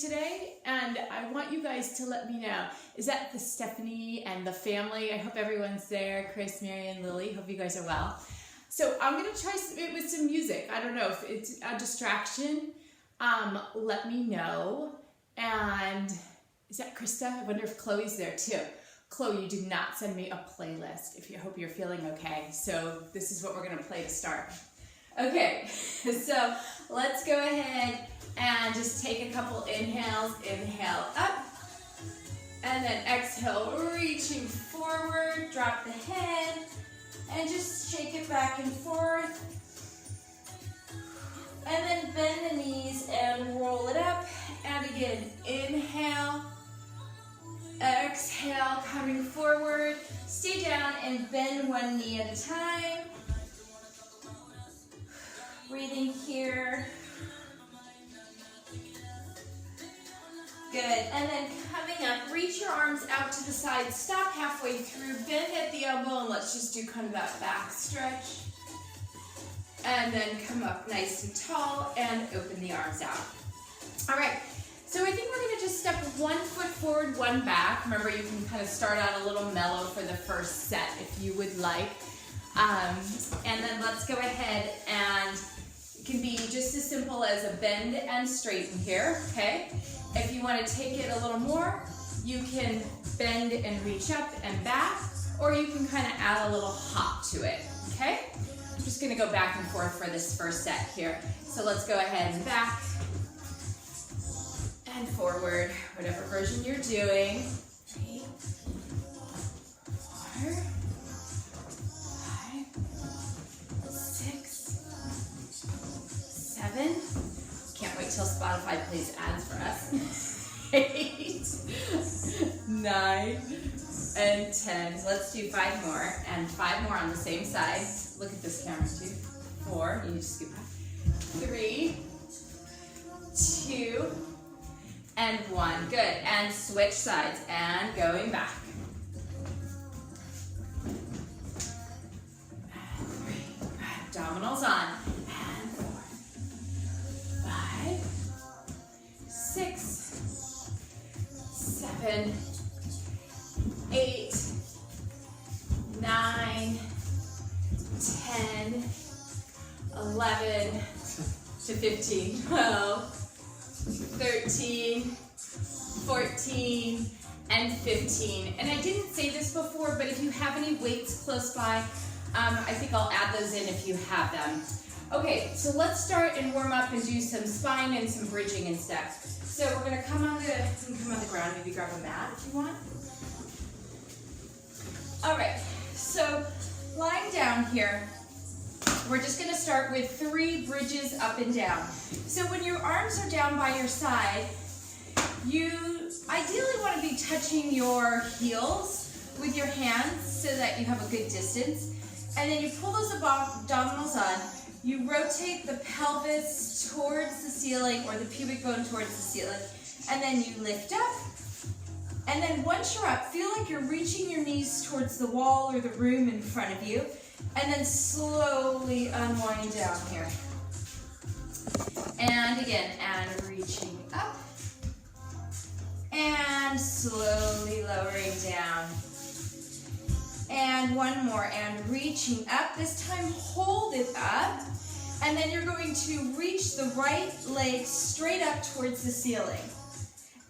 today, and I want you guys to let me know. Is that the Stephanie and the family? I hope everyone's there. Chris, Mary, and Lily. Hope you guys are well. So I'm going to try it with some music. I don't know if it's a distraction. Let me know. And is that Krista? I wonder if Chloe's there too. Chloe, you did not send me a playlist. If you hope you're feeling okay. So this is what we're going to play to start. Okay, so let's go ahead and just take a couple inhales. Inhale up, and then exhale, reaching forward, drop the head, and just shake it back and forth. And then bend the knees and roll it up. And again, inhale, exhale, coming forward. Stay down and bend one knee at a time. Breathing here. Good, and then coming up, reach your arms out to the side, stop halfway through, bend at the elbow, and let's just do kind of that back stretch. And then come up nice and tall and open the arms out. All right, so I think we're gonna just step 1 foot forward, 1 back. Remember, you can kind of start out a little mellow for the first set if you would like. And then let's go ahead and it can be just as simple as a bend and straighten here, okay? If you want to take it a little more, you can bend and reach up and back, or you can kind of add a little hop to it, okay? I'm just going to go back and forth for this first set here. So let's go ahead and back and forward, whatever version you're doing. 3, 4, 5, 6, 7. Can't wait till Spotify plays ads for us. 8, 9, and 10. Let's do 5 more, and 5 more on the same side. Look at this camera too. 4, you need to scoop back. 3, 2, and 1. Good, and switch sides, and going back. And 3, abdominals on. 6, 7, 8, 9, 10, 11 to 15, 12, 13, 14, and 15. And I didn't say this before, but if you have any weights close by, I think I'll add those in if you have them. Okay, so let's start and warm up and do some spine and some bridging and steps. So we're going to come on the ground, maybe grab a mat if you want. All right, so lying down here, we're just going to start with 3 bridges up and down. So when your arms are down by your side, you ideally want to be touching your heels with your hands so that you have a good distance. And then you pull those abdominals on. You rotate the pelvis towards the ceiling or the pubic bone towards the ceiling, and then you lift up. And then once you're up, feel like you're reaching your knees towards the wall or the room in front of you, and then slowly unwind down here. And again, and reaching up, and slowly lowering down. And one more, and reaching up. This time, hold it up. And then you're going to reach the right leg straight up towards the ceiling.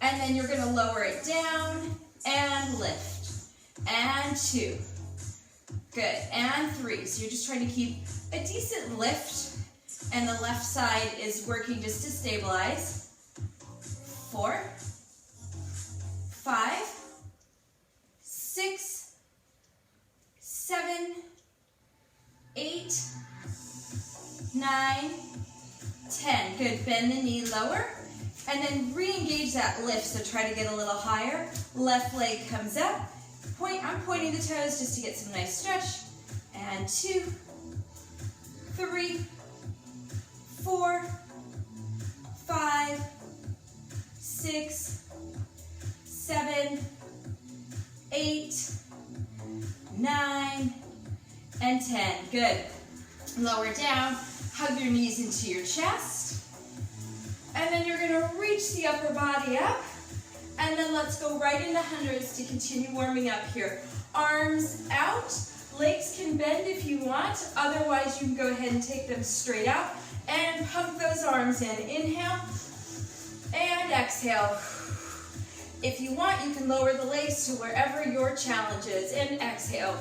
And then you're going to lower it down and lift. And 2. Good. And 3. So you're just trying to keep a decent lift. And the left side is working just to stabilize. 4, 5, 6, 7, 8, 9, 10. Good. Bend the knee lower. And then re-engage that lift. So try to get a little higher. Left leg comes up. I'm pointing the toes just to get some nice stretch. And 2, 3, 4, 5, 6, 7, 8, 9, and 10. Good. Lower down. Hug your knees into your chest. And And then you're gonna reach the upper body up. And then let's go right into hundreds to continue warming up here. Arms out. Legs can bend if you want. Otherwise, you can go ahead and take them straight out. And pump those arms in. Inhale. And exhale. If you want, you can lower the legs to wherever your challenge is. And exhale.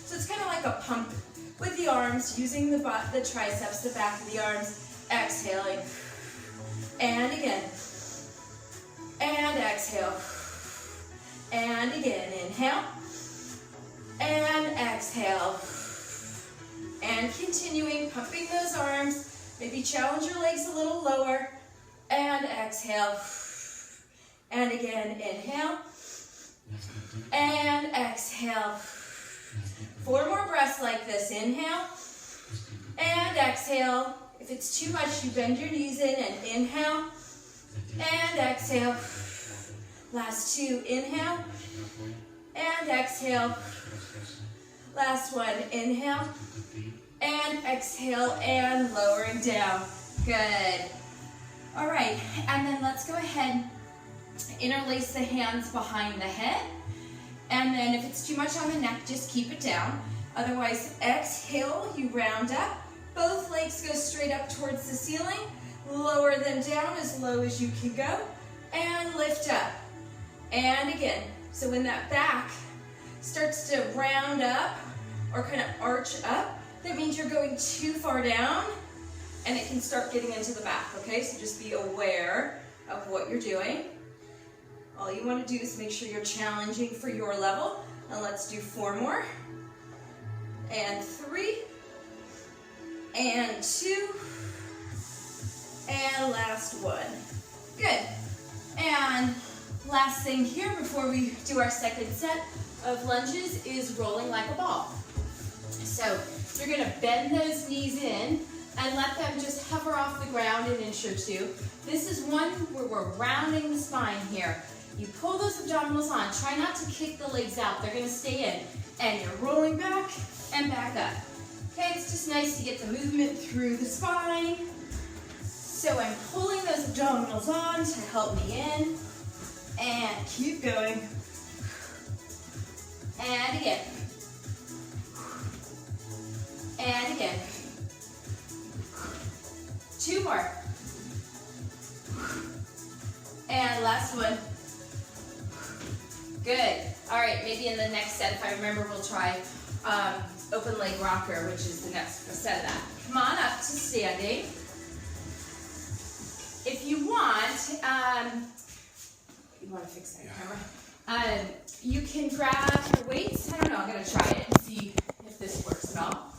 So it's kind of like a pump with the arms, using the triceps, the back of the arms. Exhaling. And again. And exhale. And again. Inhale. And exhale. And continuing, pumping those arms. Maybe challenge your legs a little lower. And exhale. And again, inhale. And exhale. 4 more breaths like this. Inhale. And exhale. If it's too much, you bend your knees in and inhale. And exhale. Last 2. Inhale. And exhale. Last 1. Inhale. And exhale. And lowering down. Good. All right. And then let's go ahead. Interlace the hands behind the head. And then if it's too much on the neck, just keep it down. Otherwise, exhale, you round up. Both legs go straight up towards the ceiling. Lower them down as low as you can go. And lift up. And again. So when that back starts to round up or kind of arch up, that means you're going too far down and it can start getting into the back, okay? So just be aware of what you're doing. All you want to do is make sure you're challenging for your level. And let's do 4 more. And 3. And 2. And last 1. Good. And last thing here before we do our second set of lunges is rolling like a ball. So you're going to bend those knees in and let them just hover off the ground an inch or 2. This is one where we're rounding the spine here. You pull those abdominals on. Try not to kick the legs out. They're going to stay in. And you're rolling back and back up. Okay, it's just nice to get the movement through the spine. So I'm pulling those abdominals on to help me in. And keep going. And again. And again. 2 more. And last one. Good. All right, maybe in the next set, if I remember, we'll try open leg rocker, which is the next set of that. Come on up to standing. If you want, you want to fix that camera? You can grab your weights. I don't know, I'm going to try it and see if this works at all.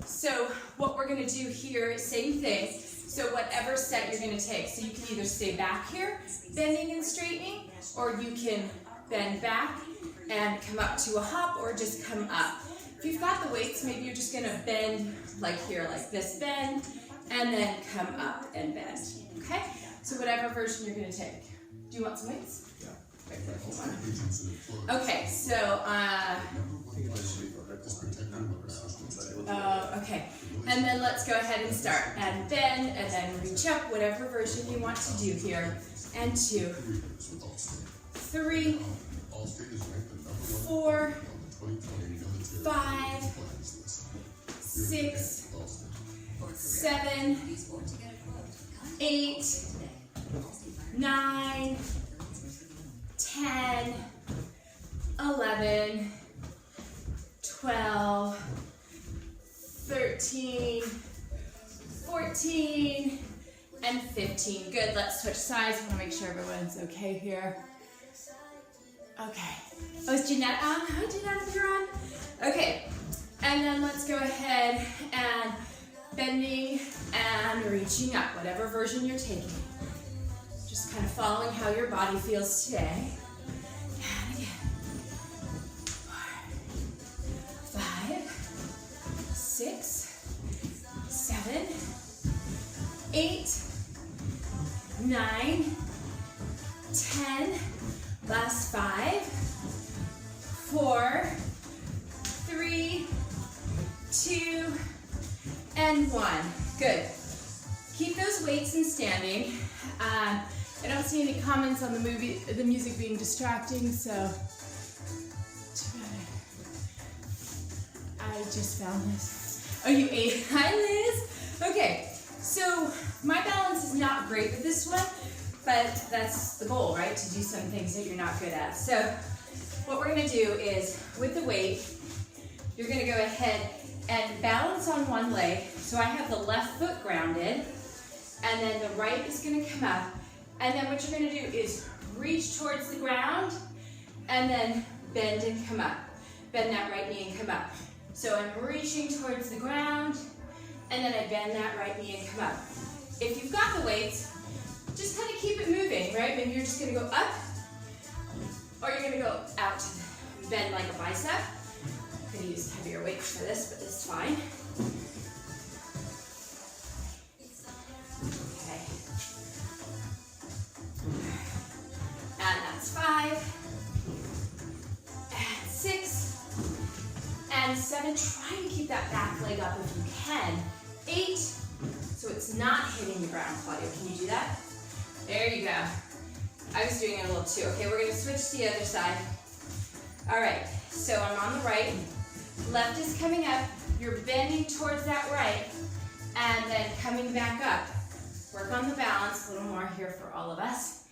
So what we're going to do here is same thing. So whatever set you're going to take. So you can either stay back here, bending and straightening, or you can bend back and come up to a hop, or just come up. If you've got the weights, maybe you're just going to bend like here, like this, bend, and then come up and bend. Okay? So whatever version you're going to take. Do you want some weights? Yeah. Right there if you want. Okay, so, okay. And then let's go ahead and start. And bend, and then reach up, whatever version you want to do here. And 2, 3, 4, 5, 6, 7, 8, 9, 10, 11, 12, 13, 14, and 15. Good, let's switch sides. I want to make sure everyone's okay here. Okay. Oh, is Jeanette on? Hi, Jeanette, if you're on. Okay, and then let's go ahead and bending and reaching up, whatever version you're taking. Just kind of following how your body feels today. And again. 4, 5, 6, 7, 8, 9, 10, last 5, 4, 3, 2, and 1. Good. keep those weights in standing. I don't see any comments on the music being distracting, so I just found this. Oh, you ate? Hi, Liz. Okay, so my balance is not great with this one, but that's the goal, right? To do some things that you're not good at. So what we're gonna do is, with the weight, you're gonna go ahead and balance on one leg. So I have the left foot grounded, and then the right is gonna come up. And then what you're gonna do is reach towards the ground, and then bend and come up. Bend that right knee and come up. So I'm reaching towards the ground, and then I bend that right knee and come up. If you've got the weights, just kind of keep it moving, right? Maybe you're just gonna go up, or you're gonna go out to bend like a bicep. I'm gonna use heavier weights for this, but this is fine. Okay. And that's 5, and 6, and 7. Try to keep that back leg up if you can. 8, so it's not hitting the ground, Claudia. Can you do that? There you go. I was doing it a little too. Okay, we're gonna switch to the other side. All right, so I'm on the right. Left is coming up. You're bending towards that right, and then coming back up. Work on the balance. A little more here for all of us.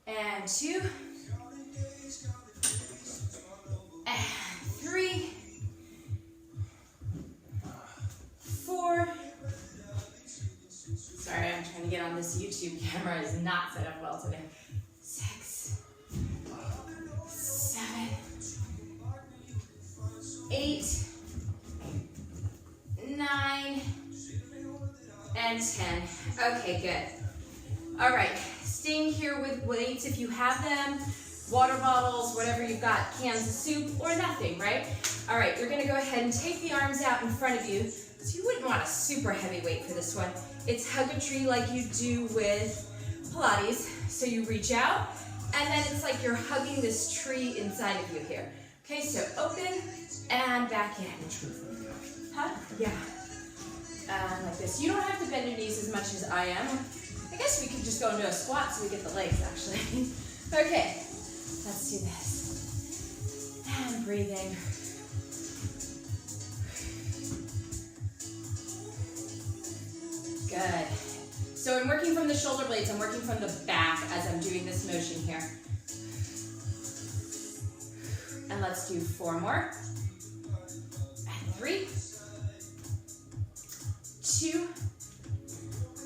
And 2, and 3, 4. Sorry, I'm trying to get on this YouTube camera. It's not set up well today. 6, 7, 8, 9, and 10. Okay, good. All right, staying here with weights if you have them, water bottles, whatever you've got, cans of soup, or nothing, right? All right, you're gonna go ahead and take the arms out in front of you. So you wouldn't want a super heavy weight for this one. It's hug a tree like you do with Pilates. So you reach out, and then it's like you're hugging this tree inside of you here. Okay, so open and back in. Huh? Yeah. Like this. You don't have to bend your knees as much as I am. I guess we could just go into a squat so we get the legs, actually. Okay, let's do this. And breathing. Good. So I'm working from the shoulder blades. I'm working from the back as I'm doing this motion here. And let's do 4 more. And 3, 2,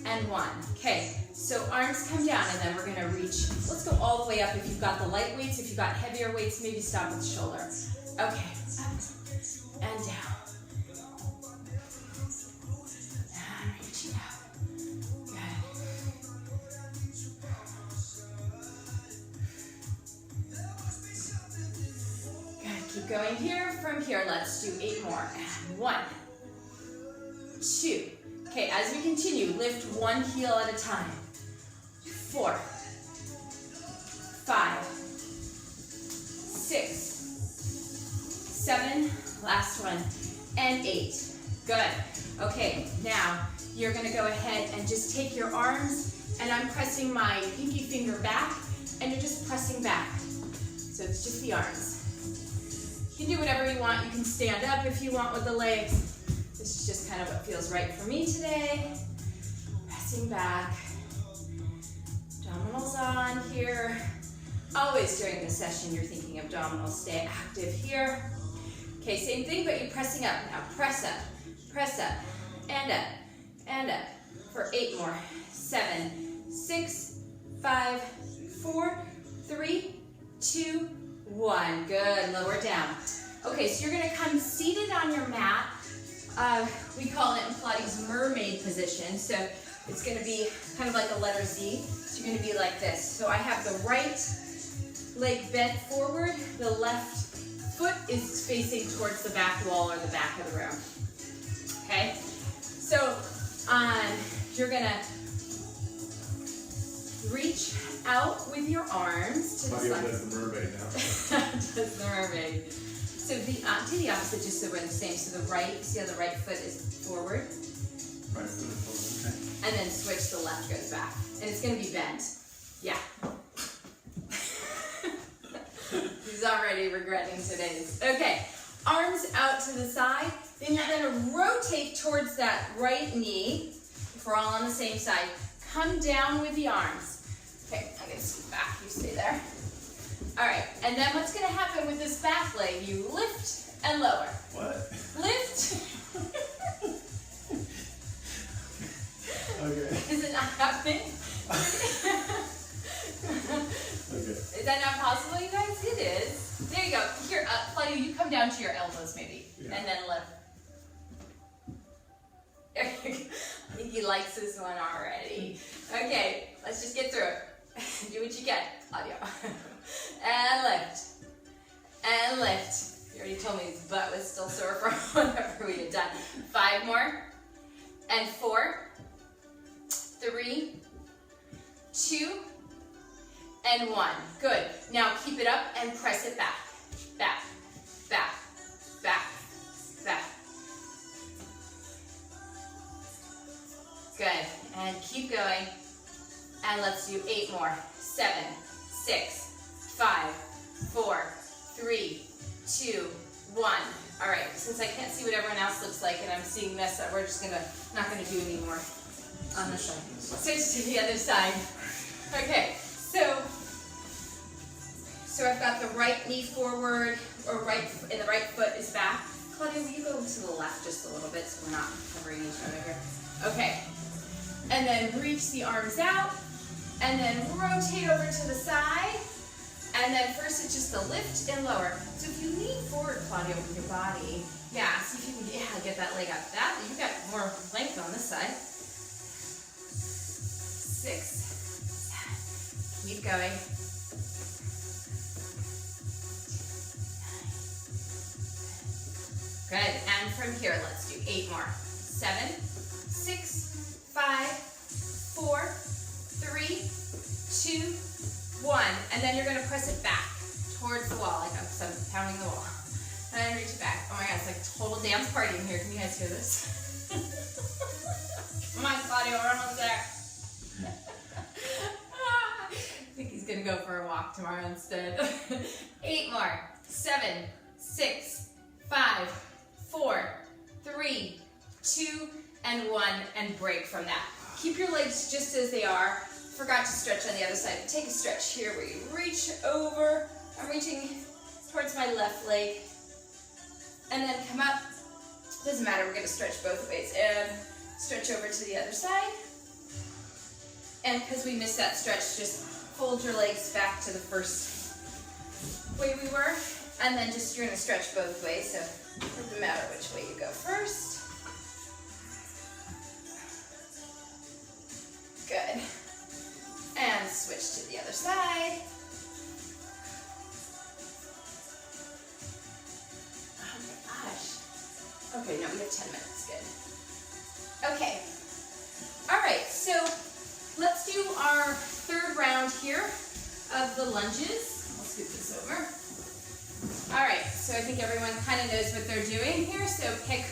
and 1. Okay, so arms come down, and then we're gonna reach. Let's go all the way up if you've got the light weights. If you've got heavier weights, maybe stop with the shoulder. Okay, up and down. And reaching out. Good. Good, keep going here. From here, let's do 8 more. And 1, 2. Okay, as we continue, lift one heel at a time. 4, 5, 6, 7, last one, and 8. Good. Okay, now you're gonna go ahead and just take your arms, and I'm pressing my pinky finger back, and you're just pressing back. So it's just the arms. You can do whatever you want. You can stand up if you want with the legs. This is just kind of what feels right for me today. Pressing back. Abdominals on here. Always during the session, you're thinking abdominals. Stay active here. Okay, same thing, but you're pressing up. Now press up, and up, and up. For 8 more. 7, 6, 5, 4, 3, 2, 1. Good, lower down. Okay, so you're gonna come seated on your mat. We call it in Pilates mermaid position. So it's gonna be kind of like a letter Z. So you're gonna be like this. So I have the right leg bent forward, the left foot is facing towards the back wall or the back of the room. Okay? So you're gonna reach out with your arms to the side. Does the mermaid now. Does the mermaid. So do the opposite, just so we're the same. So the right, see how the right foot is forward? Right foot forward, okay. And then switch, the left goes back. And it's gonna be bent. Yeah. He's already regretting today's. Okay, arms out to the side. Then you're gonna rotate towards that right knee. If we're all on the same side, come down with the arms. Okay, I'm gonna scoot back, you stay there. All right, and then what's gonna happen with this back leg? You lift and lower. What? Lift. Okay. Is it not happening? Okay. Is that not possible, you guys? It is. There you go. Here, Claudia, you come down to your elbows maybe, Yeah. and then lift. I think he likes this one already. Okay, let's just get through it. Do what you can, Claudia. And lift. And lift. You already told me his butt was still sore from whatever we had done. 5 more. And 4. 3, 2, and 1. Good. Now keep it up and press it back. Back, back, back, back. Good. And keep going. And let's do 8 more. 7, 6, 5, 4, 3, 2, 1. All right. Since I can't see what everyone else looks like and I'm seeing this, we're just not gonna do any more on this side. Switch to the other side. Okay. So I've got the right knee forward, or and the right foot is back. Claudia, will you go to the left just a little bit so we're not covering each other here? Okay. And then reach the arms out, and then rotate over to the side. And then first it's just a lift and lower. So if you lean forward, Claudia, with your body, yeah, see if you can get that leg up. You've got more length on this side. 6, 7, keep going. 9, good, and from here, let's do 8 more. 7, 6, 5, 4, 3, 2, 1. And then you're gonna press it back towards the wall, like I'm pounding the wall. And then reach it back. Oh my God, it's like a total dance party in here. Can you guys hear this? Come on, Claudia, we're almost there. I think he's gonna go for a walk tomorrow instead. 8 more. 7, 6, 5, 4, 3, 2, and 1, and break from that. Keep your legs just as they are. Forgot to stretch on the other side. Take a stretch here where you reach over. I'm reaching towards my left leg. And then come up. Doesn't matter, we're gonna stretch both ways. And stretch over to the other side. And because we missed that stretch, just fold your legs back to the first way we were. And then just, you're gonna stretch both ways, so it doesn't matter which way you go first. Good. And switch to the other side. Oh my gosh. Okay, now we have 10 minutes, good. Okay. All right, so let's do our 3rd round here of the lunges. I'll scoot this over. All right, so I think everyone kind of knows what they're doing here, so pick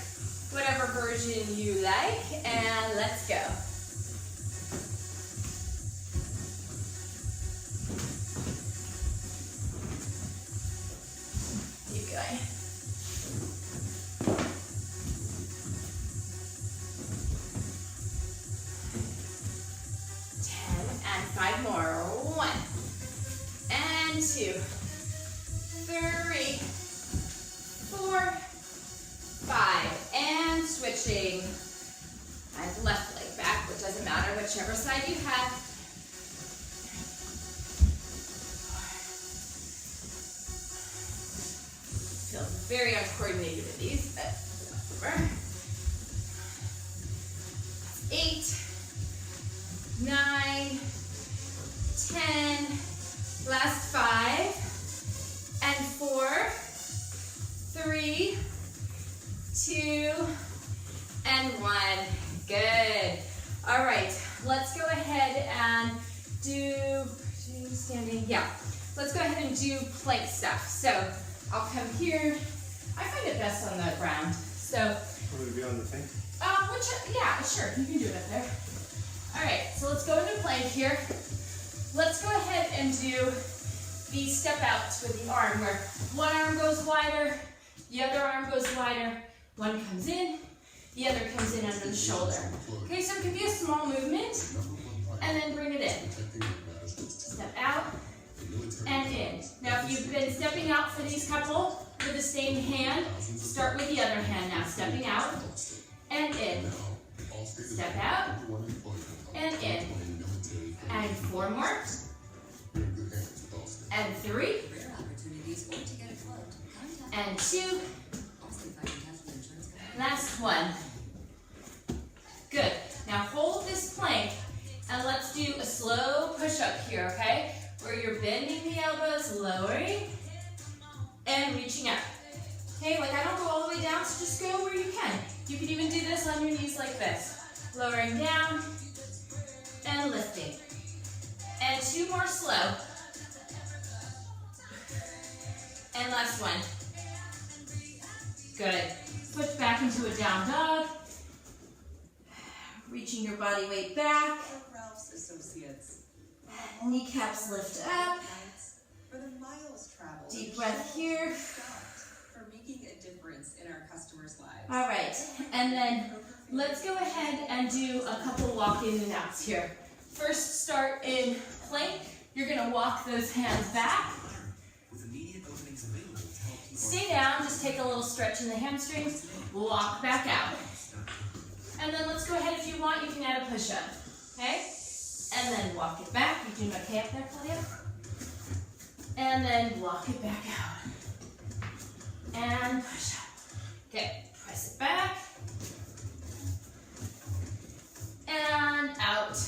whatever version you like, and let's go. Keep going. 10, and 5 more. 1, and 2, 3, 4, 5, and switching. And left leg back, which doesn't matter, whichever side you have. 4. Feel very uncoordinated with these, but whatever. 8, 9, 10, last 5, and 4, 3, 2, and 1. Good. All right, let's go ahead and do standing. Yeah, let's go ahead and do plank stuff. So I'll come here. I find it best on the ground. So Want me to be on the thing? Yeah, sure, you can do it up there. All right, so let's go into plank here. Let's go ahead and do these step outs with the arm, where one arm goes wider, the other arm goes wider, one comes in, the other comes in under the shoulder. Okay, so it could be a small movement, and then bring it in. Step out, and in. Now if you've been stepping out for these couple with the same hand, start with the other hand now. Stepping out, and in. Step out, and in. And 4 more. And 3. And 2. Last 1. Good. Now hold this plank, and let's do a slow push-up here, okay? Where you're bending the elbows, lowering, and reaching up. Okay, like I don't go all the way down, so just go where you can. You can even do this on your knees like this. Lowering down, and lifting. And 2 more slow. And last 1. Good. Push back into a down dog. Reaching your body weight back. Ralph's Associates. Kneecaps lift up. For the miles traveled. Deep breath here. For making a difference in our customers' lives. All right, and then let's go ahead and do a couple walk in and outs here. First, start in plank. You're gonna walk those hands back. Stay down, just take a little stretch in the hamstrings. Walk back out. And then let's go ahead, if you want, you can add a push-up, okay? And then walk it back. You doing okay up there, Claudia? And then walk it back out. And push up. Okay, press it back. And out.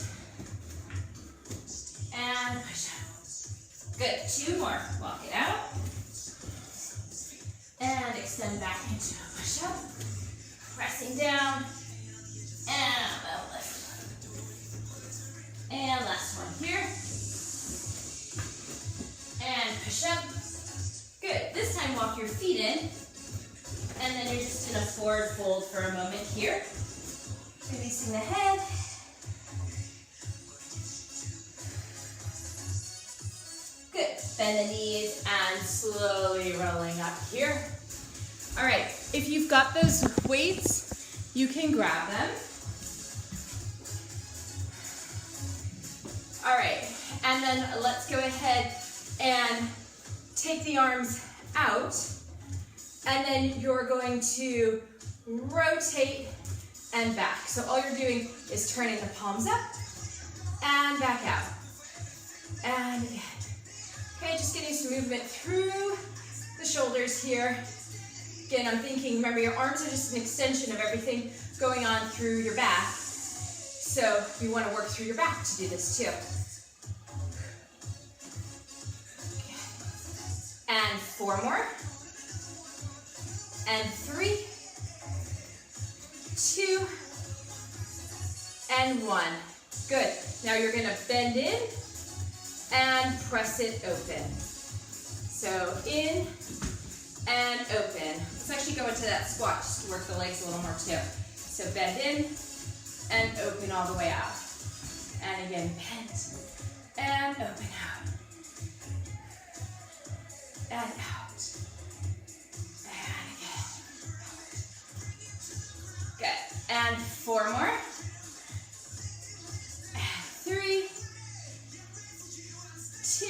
And push up. Good, 2 more. Walk it out. And extend back into a push-up. Pressing down. And a lift. And last one here. And push up. Good. This time walk your feet in. And then you're just in a forward fold for a moment here. Releasing the head. Good. Bend the knees and slowly rolling up here. All right. If you've got those weights, you can grab them. All right. And then let's go ahead and take the arms out. And then you're going to rotate and back. So all you're doing is turning the palms up and back out. And again. Okay, just getting some movement through the shoulders here. Again, I'm thinking, remember, your arms are just an extension of everything going on through your back. So you want to work through your back to do this too. And 4 more. And 3, 2, and 1. Good. Now you're going to bend in and press it open. So in and open. Let's actually go into that squat just to work the legs a little more too. So bend in and open all the way out. And again, bend and open out. And out. And again. Good. And 4 more. And 3, 2.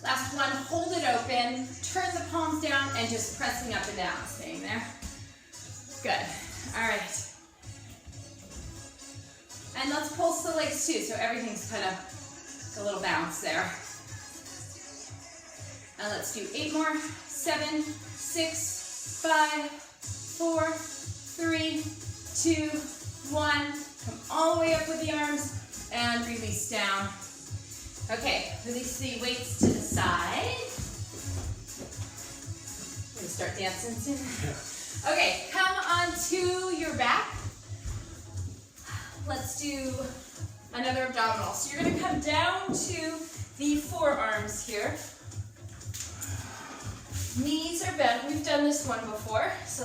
Last one, hold it open. Turn the palms down and just pressing up and down. Staying there. Good. All right. And let's pulse the legs too, so everything's kind of a little bounce there. And let's do 8 more. 7, 6, 5, 4, 3, 2, 1. Come all the way up with the arms and release down. Okay, release the weights to the side. We're gonna start dancing soon. Yeah. Okay, come onto your back. Let's do another abdominal. So you're gonna come down to the forearms here. Knees are bent. We've done this one before, so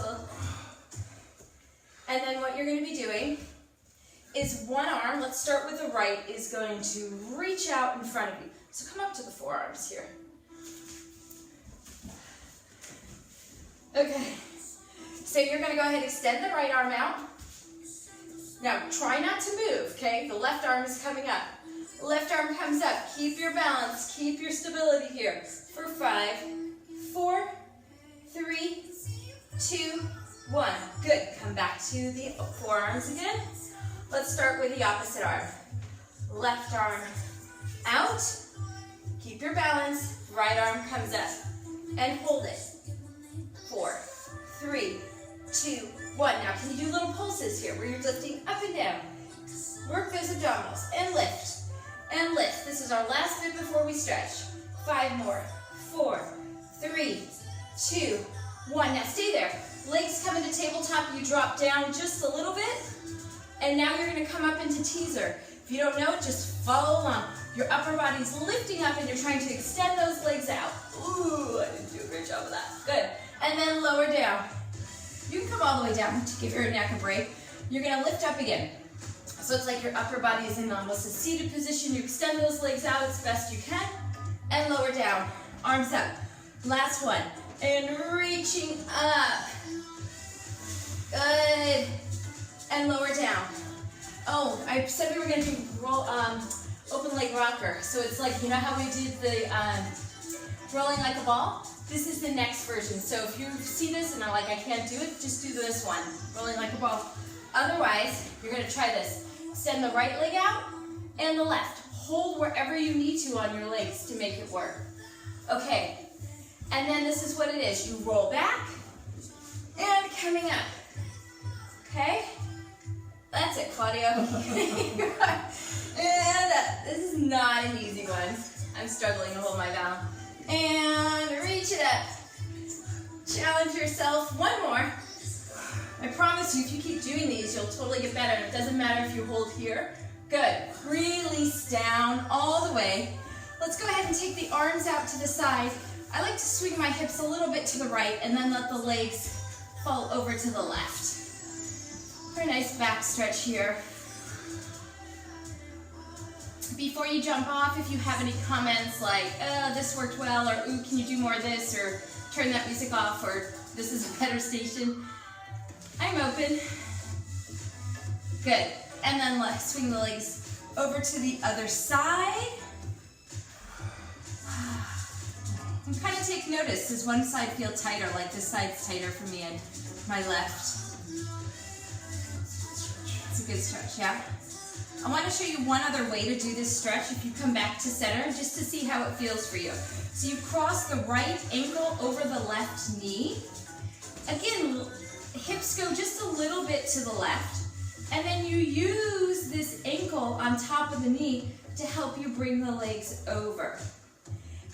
And then what you're going to be doing is one arm, let's start with the right, is going to reach out in front of you. So come up to the forearms here. Okay. So you're going to go ahead and extend the right arm out. Now try not to move, okay? The left arm is coming up. Left arm comes up. Keep your balance. Keep your stability here. For 5, 4, 3, 2, 1. Good. Come back to the forearms again. Let's start with the opposite arm. Left arm out. Keep your balance. Right arm comes up. And hold it. 4, 3, 2, 1. Now can you do little pulses here where you're lifting up and down? Work those abdominals. And lift. And lift. This is our last bit before we stretch. 5 more. 4, 3, 2, 1. Now stay there. Legs come into tabletop. You drop down just a little bit. And now you're going to come up into teaser. If you don't know it, just follow along. Your upper body's lifting up and you're trying to extend those legs out. Ooh, I didn't do a great job of that. Good. And then lower down. You can come all the way down to give your neck a break. You're going to lift up again. So it's like your upper body is in almost a seated position. You extend those legs out as best you can. And lower down. Arms up. Last one. And reaching up. Good. And lower down. Oh, I said we were going to do open leg rocker. So it's like, you know how we did the rolling like a ball? This is the next version. So if you see this and are like, I can't do it, just do this one. Rolling like a ball. Otherwise, you're going to try this. Extend the right leg out and the left. Hold wherever you need to on your legs to make it work. Okay. And then this is what it is. You roll back and coming up. Okay? That's it, Claudio. And this is not an easy one. I'm struggling to hold my balance. And reach it up. Challenge yourself. One more. I promise you, if you keep doing these, you'll totally get better. It doesn't matter if you hold here. Good. Release down all the way. Let's go ahead and take the arms out to the side. I like to swing my hips a little bit to the right and then let the legs fall over to the left. Very nice back stretch here. Before you jump off, if you have any comments like, this worked well, or ooh, can you do more of this, or turn that music off, or this is a better station, I'm open. Good. And then let's swing the legs over to the other side. And kind of take notice. Does one side feel tighter? Like this side's tighter for me and my left. It's a good stretch, yeah? I want to show you one other way to do this stretch if you come back to center, just to see how it feels for you. So you cross the right ankle over the left knee. Again, hips go just a little bit to the left. And then you use this ankle on top of the knee to help you bring the legs over.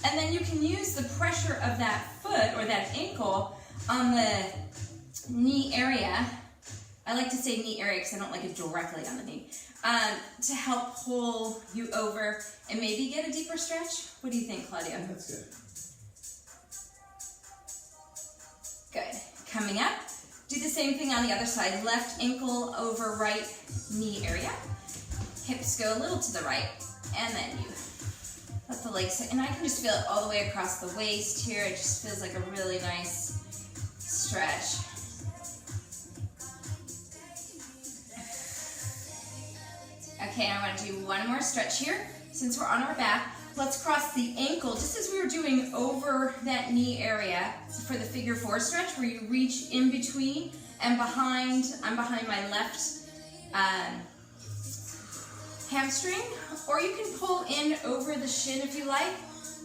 And then you can use the pressure of that foot or that ankle on the knee area. I like to say knee area because I don't like it directly on the knee. To help pull you over and maybe get a deeper stretch. What do you think, Claudia? That's good. Good. Coming up, do the same thing on the other side. Left ankle over right knee area. Hips go a little to the right. And then you let the legs, and I can just feel it all the way across the waist here. It just feels like a really nice stretch. Okay, I want to do one more stretch here. Since we're on our back, let's cross the ankle, just as we were doing over that knee area for the figure 4 stretch, where you reach in between and behind. I'm behind my left hamstring, or you can pull in over the shin if you like.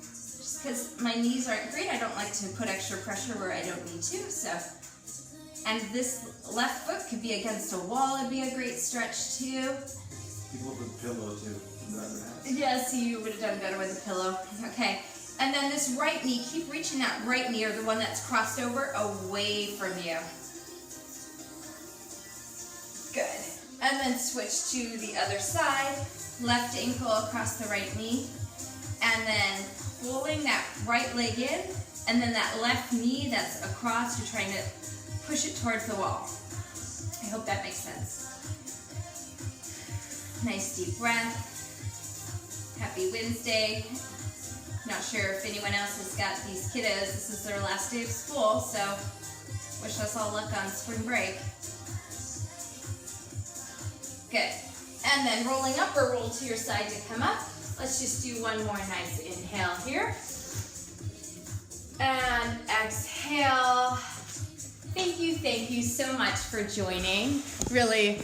Just because my knees aren't great, I don't like to put extra pressure where I don't need to. So, and this left foot could be against a wall. It'd be a great stretch too. People with a pillow too. Yeah, see, you would have done better with a pillow. Okay, and then this right knee, keep reaching that right knee, or the one that's crossed over, away from you. Good. And then switch to the other side. Left ankle across the right knee. And then pulling that right leg in, and then that left knee that's across, you're trying to push it towards the wall. I hope that makes sense. Nice deep breath. Happy Wednesday. Not sure if anyone else has got these kiddos. This is their last day of school, so wish us all luck on spring break. Good. And then rolling up or roll to your side to come up. Let's just do one more nice inhale here. And exhale. Thank you so much for joining. Really